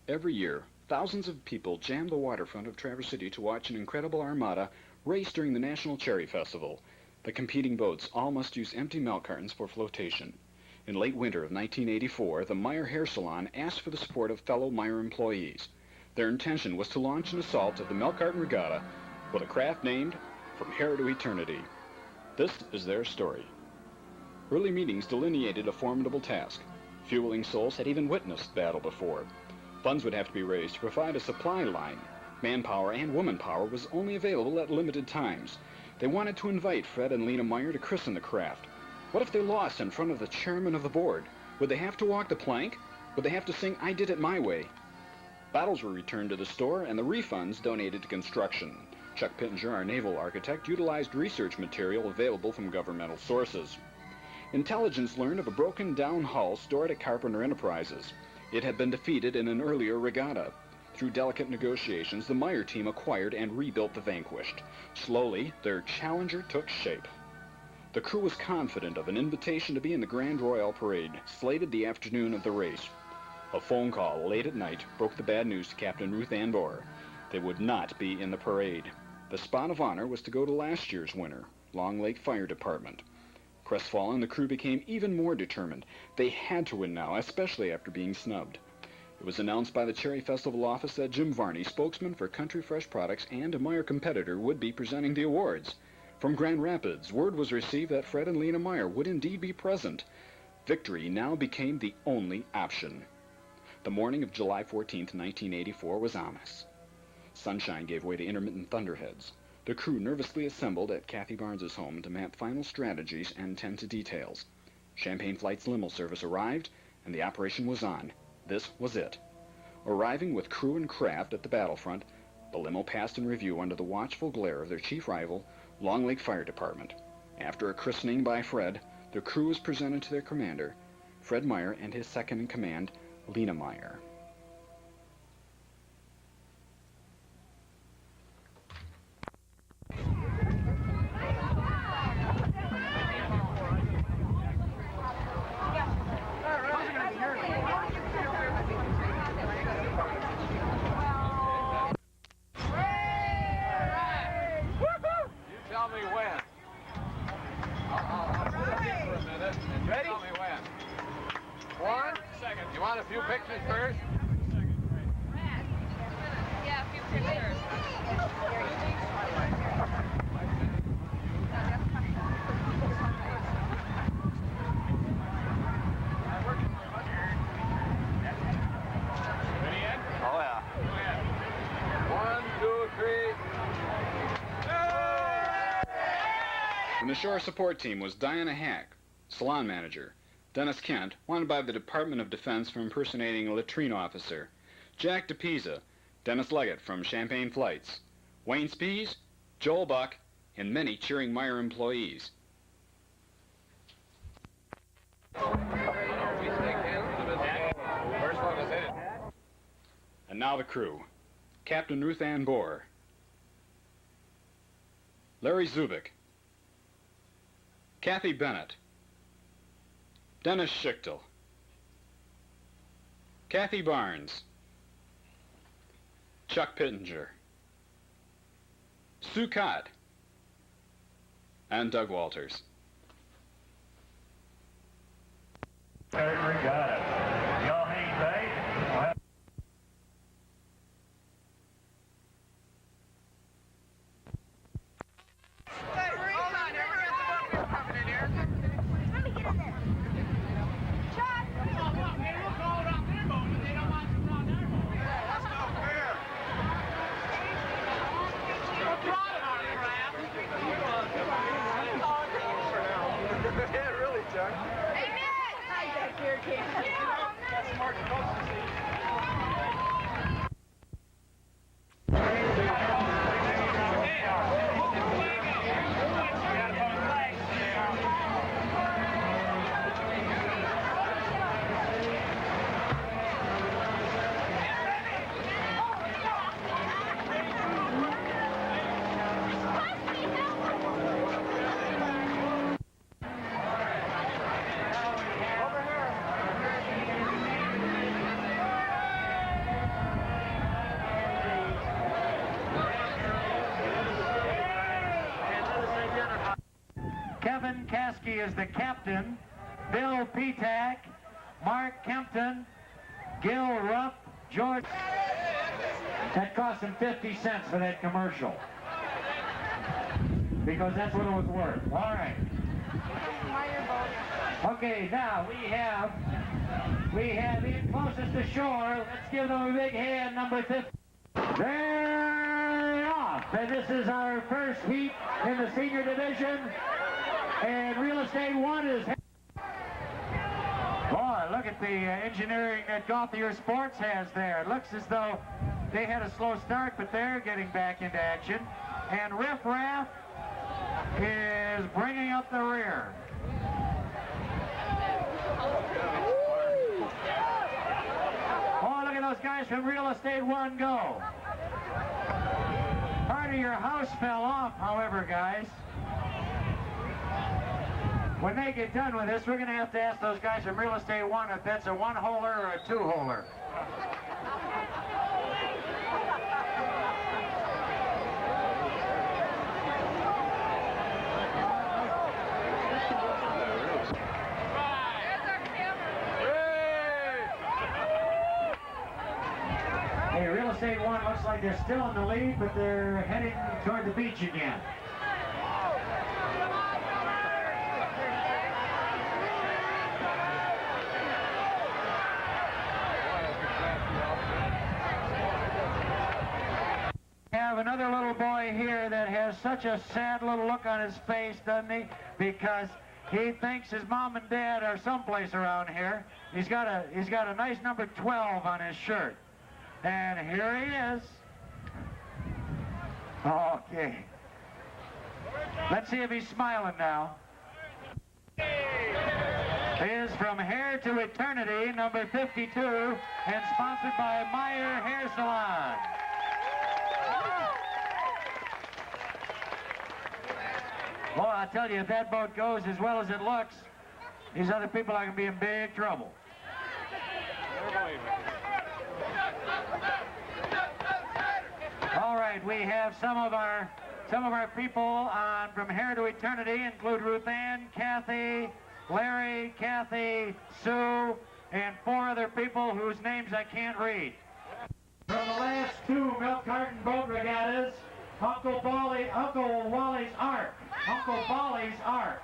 Every year, thousands of people jam the waterfront of Traverse City to watch an incredible armada race during the National Cherry Festival. The competing boats all must use empty milk cartons for flotation. In late winter of 1984, the Meijer Hair Salon asked for the support of fellow Meijer employees. Their intention was to launch an assault of the Carton Regatta with a craft named From Hair to Eternity. This is their story. Early meetings delineated a formidable task. Few willing souls had even witnessed battle before. Funds would have to be raised to provide a supply line. Manpower and womanpower was only available at limited times. They wanted to invite Fred and Lena Meijer to christen the craft. What if they lost in front of the chairman of the board? Would they have to walk the plank? Would they have to sing I Did It My Way? Bottles were returned to the store and the refunds donated to construction. Chuck Pittenger, our naval architect, utilized research material available from governmental sources. Intelligence learned of a broken-down hull stored at Carpenter Enterprises. It had been defeated in an earlier regatta. Through delicate negotiations, the Meijer team acquired and rebuilt the vanquished. Slowly, their challenger took shape. The crew was confident of an invitation to be in the Grand Royal Parade, slated the afternoon of the race. A phone call late at night broke the bad news to Captain Ruth Ann Bohr. They would not be in the parade. The spot of honor was to go to last year's winner, Long Lake Fire Department. Crestfallen, the crew became even more determined. They had to win now, especially after being snubbed. It was announced by the Cherry Festival office that Jim Varney, spokesman for Country Fresh Products and a Meijer competitor, would be presenting the awards. From Grand Rapids, word was received that Fred and Lena Meijer would indeed be present. Victory now became the only option. The morning of July 14, 1984 was ominous. Sunshine gave way to intermittent thunderheads. The crew nervously assembled at Kathy Barnes's home to map final strategies and tend to details. Champagne Flight's limo service arrived, and the operation was on. This was it. Arriving with crew and craft at the battlefront, the limo passed in review under the watchful glare of their chief rival, Long Lake Fire Department. After a christening by Fred, the crew was presented to their commander, Fred Meijer, and his second-in-command, Lena Meijer. Ready? Tell me when. 1 second. You want a few pictures first? Yeah, a few pictures. Ready, Ed? Oh, yeah. Go ahead. 1, 2, 3. And the shore support team was Diana Hack, salon manager; Dennis Kent, wanted by the Department of Defense for impersonating a latrine officer; Jack DePisa, Dennis Leggett from Champagne Flights; Wayne Spees, Joel Buck, and many cheering Meijer employees. First one is in. And now the crew. Captain Ruth Ann Bohr, Larry Zubik, Kathy Bennett, Dennis Schichtel, Kathy Barnes, Chuck Pittenger, Sue Cott, and Doug Walters. Carton Regatta. Y'all hang tight. Yeah, really, Chuck. Hey, Nick! Hi, Jack. Here, Cam. Kevin Caskey is the captain. Bill Petak, Mark Kempton, Gil Rupp, George. That cost him 50 cents for that commercial. Because that's what it was worth. All right. Okay, now we have in closest to shore. Let's give them a big hand, number 50. They're off. And this is our first heat in the senior division. And Real Estate 1 is... Boy, look at the engineering that Gauthier Sports has there. It looks as though they had a slow start, but they're getting back into action. And Riff Raff is bringing up the rear. Oh, look at those guys from Real Estate 1 go. Part of your house fell off, however, guys. When they get done with this, we're going to have to ask those guys from Real Estate 1 if that's a one-holer or a two-holer. Hey, Real Estate 1 looks like they're still in the lead, but they're heading toward the beach again. Have another little boy here that has such a sad little look on his face, doesn't he? Because he thinks his mom and dad are someplace around here. He's got a nice number 12 on his shirt. And here he is. Okay. Let's see if he's smiling now. He is From Hair to Eternity, number 52, and sponsored by Meijer Hair Salon. Well, I tell you, if that boat goes as well as it looks, these other people are going to be in big trouble. All right, we have some of our people on From Hair to Eternity include Ruth Ann, Kathy, Larry, Kathy, Sue, and 4 other people whose names I can't read. From the last 2 milk carton boat regattas, Uncle Wally's Ark. Uncle Wally's Ark.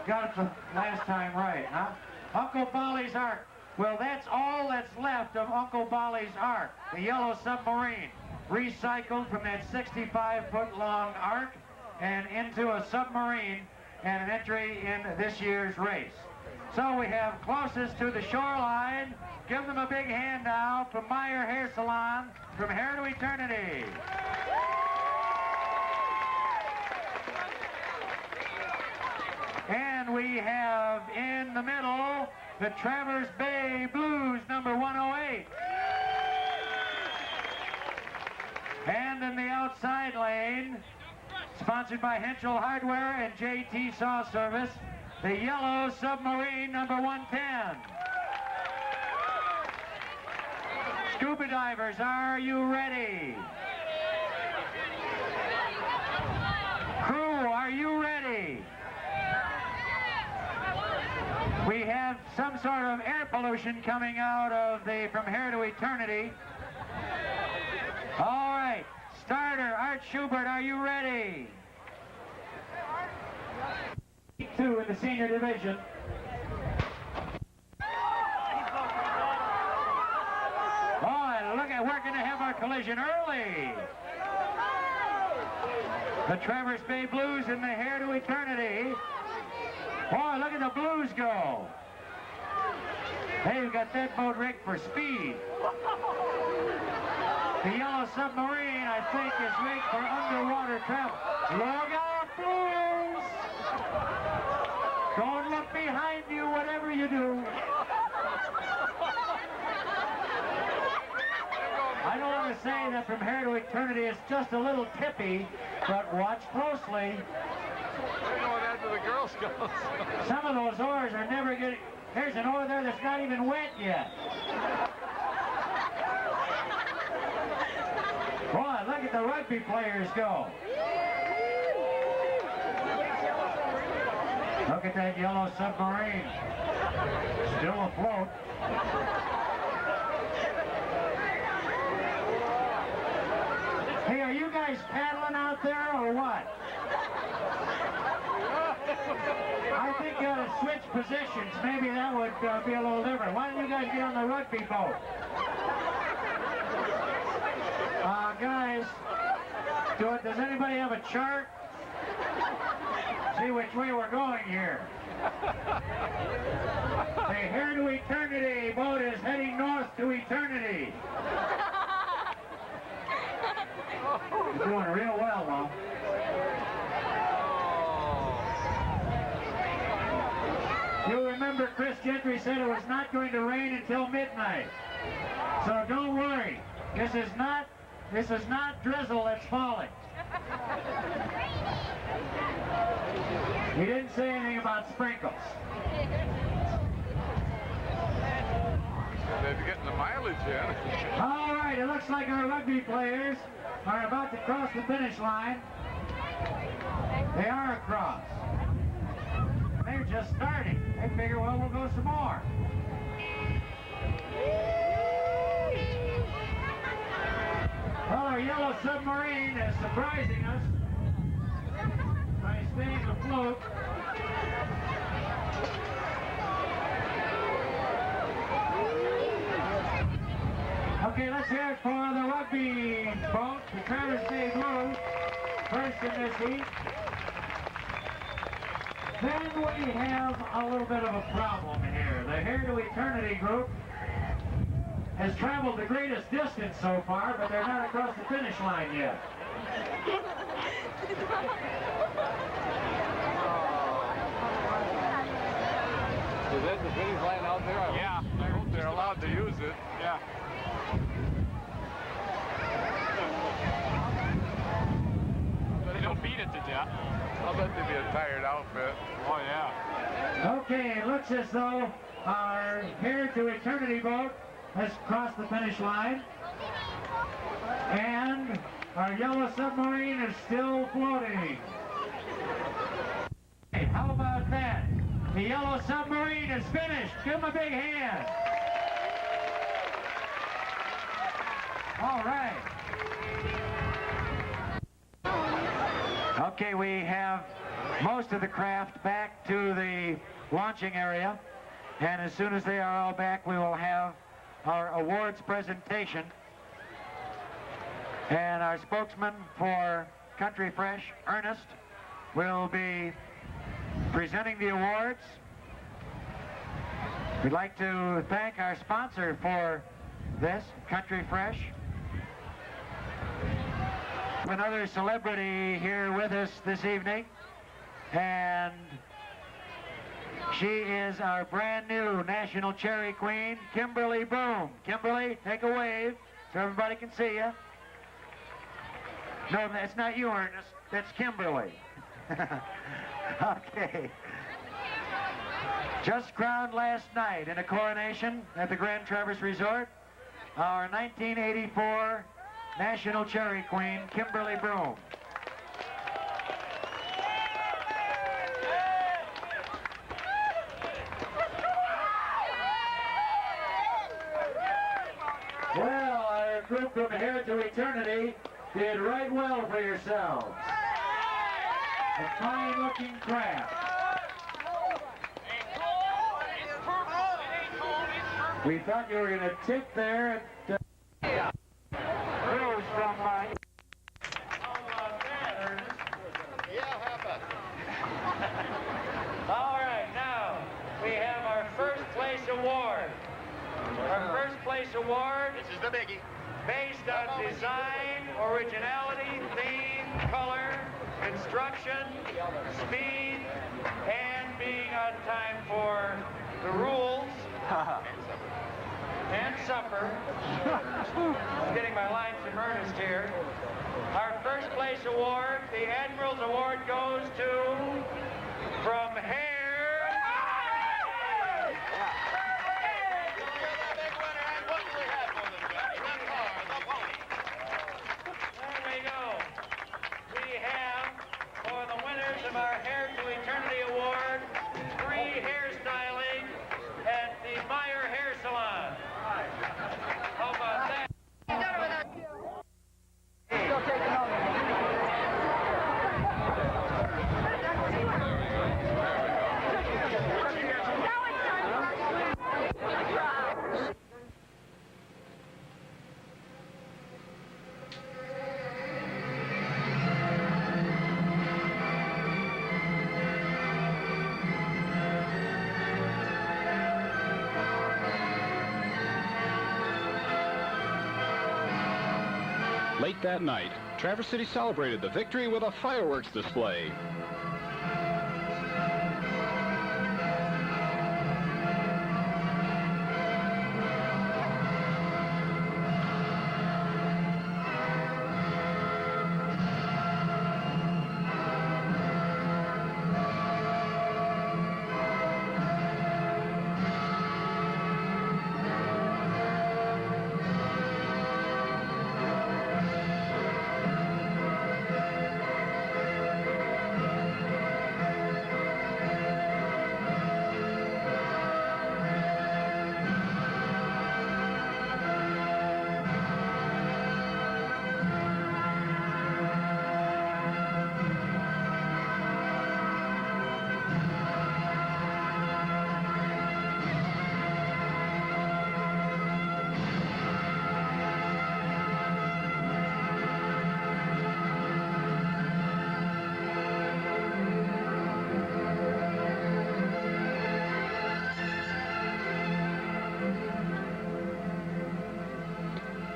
Got it the last time right, huh? Uncle Wally's Ark. Well, that's all that's left of Uncle Wally's Ark, the yellow submarine, recycled from that 65-foot-long Ark and into a submarine and an entry in this year's race. So we have closest to the shoreline. Give them a big hand now from Meijer Hair Salon, From Hair to Eternity. And we have in the middle the Traverse Bay Blues, number 108. And in the outside lane, sponsored by Henschel Hardware and JT Saw Service, the Yellow Submarine, number 110. Scuba divers, are you ready? Crew, are you ready? We have some sort of air pollution coming out of the From Hair to Eternity. All right, starter, Art Schubert, are you ready? 2 in the senior division. Oh, look at, we're going to have our collision early. The Traverse Bay Blues and the Hair to Eternity. Boy, look at the Blues go. Hey, we've got that boat rigged for speed. The Yellow Submarine, I think, is rigged for underwater travel. Look out, Blues! Don't look behind you, whatever you do. I don't want to say that From Hair to Eternity is just a little tippy, but watch closely. They're going after the Girl Scouts. Some of those oars are never getting... There's an oar there that's not even wet yet. Boy, look at the rugby players go. look at that yellow submarine. Still afloat. Hey, are you guys paddling out there or what? I think you ought to switch positions. Maybe that would be a little different. Why don't you guys get on the rugby boat? Guys, does anybody have a chart? See which way we're going here. The Hair to Eternity boat is heading north to eternity. You're doing real well, Mom. You'll remember Chris Gentry said it was not going to rain until midnight. So don't worry. This is not drizzle that's falling. He didn't say anything about sprinkles. They're getting the mileage in. All right, it looks like our rugby players are about to cross the finish line. They are across. They're just starting. They figure, well, we'll go some more. Well, our yellow submarine is surprising us by staying afloat. Okay, let's hear it for the rugby boat, the Traverse Bay Blues, first in this heat. Then we have a little bit of a problem here. The Hair to Eternity group has traveled the greatest distance so far, but they're not across the finish line yet. Is that the finish line out there? Yeah. I hope they're allowed to use it. Yeah. They don't beat it to death. I'll bet they'd be a tired outfit. Oh, yeah. Okay, it looks as though our Hair to Eternity boat has crossed the finish line. And our yellow submarine is still floating. Hey, how about that? The yellow submarine is finished. Give them a big hand. All right. Okay, we have most of the craft back to the launching area. And as soon as they are all back, we will have our awards presentation. And our spokesman for Country Fresh, Ernest, will be presenting the awards. We'd like to thank our sponsor for this, Country Fresh. Another celebrity here with us this evening, and she is our brand new National Cherry Queen, Kimberly Boom. Kimberly, take a wave so everybody can see you. No, that's not you, Ernest. That's Kimberly. Okay. Just crowned last night in a coronation at the Grand Traverse Resort, our 1984 National Cherry Queen, Kimberly Broom. Well, our group from Hair to Eternity did right well for yourselves. A fine-looking craft. We thought you were going to tip there at Cruz from All right, now we have our first place award. Our first place award. This is the biggie. Based on design, originality, theme, color, instruction, speed, and being on time for the rules. And supper. I'm getting my lines from Ernest here. Our first place award, the Admiral's Award, goes to from Hair. There we go. We have, for the winners of our Hair to Eternity Award, Late that night, Traverse City celebrated the victory with a fireworks display.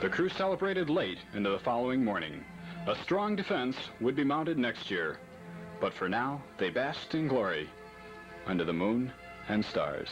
The crew celebrated late into the following morning. A strong defense would be mounted next year, but for now they basked in glory under the moon and stars.